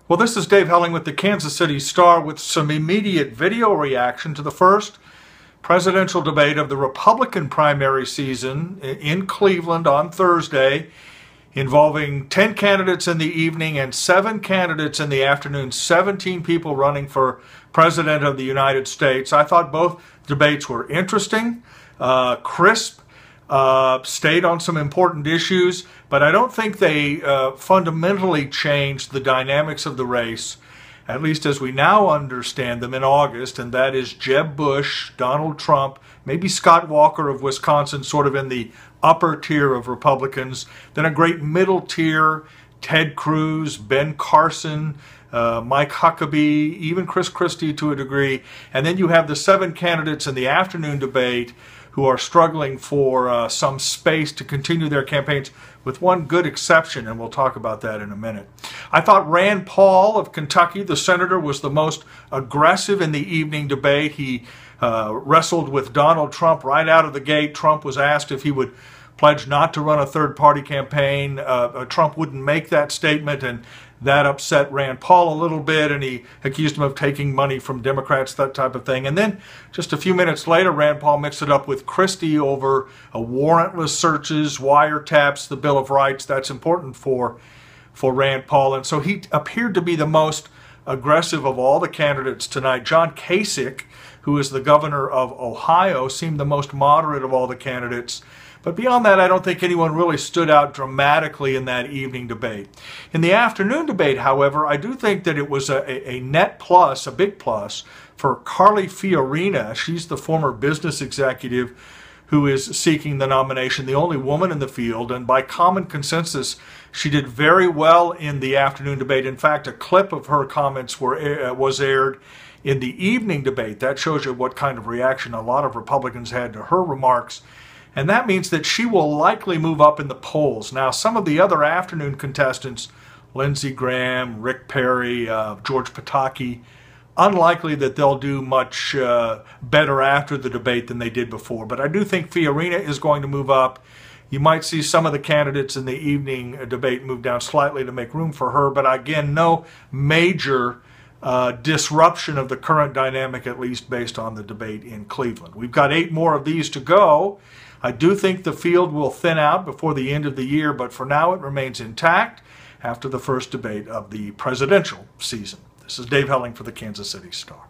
Well, this is Dave Helling with the Kansas City Star with some immediate video reaction to the first presidential debate of the Republican primary season in Cleveland on Thursday, involving 10 candidates in the evening and 7 candidates in the afternoon, 17 people running for President of the United States. I thought both debates were interesting, crisp, stayed on some important issues, but I don't think they fundamentally changed the dynamics of the race, at least as we now understand them in August, and that is Jeb Bush, Donald Trump, maybe Scott Walker of Wisconsin, sort of in the upper tier of Republicans, then a great middle tier, Ted Cruz, Ben Carson, Mike Huckabee, even Chris Christie to a degree, and then you have the 7 candidates in the afternoon debate who are struggling for some space to continue their campaigns, with one good exception, and we'll talk about that in a minute. I thought Rand Paul of Kentucky, the senator, was the most aggressive in the evening debate. He wrestled with Donald Trump right out of the gate. Trump was asked if he would pledge not to run a third-party campaign. Trump wouldn't make that statement, and that upset Rand Paul a little bit, and he accused him of taking money from Democrats, that type of thing. And then just a few minutes later, Rand Paul mixed it up with Christie over warrantless searches, wiretaps, the Bill of Rights. That's important for Rand Paul. And so he appeared to be the most aggressive of all the candidates tonight. John Kasich, who is the governor of Ohio, seemed the most moderate of all the candidates. But beyond that, I don't think anyone really stood out dramatically in that evening debate. In the afternoon debate, however, I do think that it was a net plus, a big plus, for Carly Fiorina. She's the former business executive who is seeking the nomination, the only woman in the field, and by common consensus, she did very well in the afternoon debate. In fact, a clip of her comments was aired in the evening debate. That shows you what kind of reaction a lot of Republicans had to her remarks. And that means that she will likely move up in the polls. Now, some of the other afternoon contestants, Lindsey Graham, Rick Perry, George Pataki, unlikely that they'll do much better after the debate than they did before. But I do think Fiorina is going to move up. You might see some of the candidates in the evening debate move down slightly to make room for her. But again, no major disruption of the current dynamic, at least based on the debate in Cleveland. We've got 8 more of these to go. I do think the field will thin out before the end of the year, but for now it remains intact after the first debate of the presidential season. This is Dave Helling for the Kansas City Star.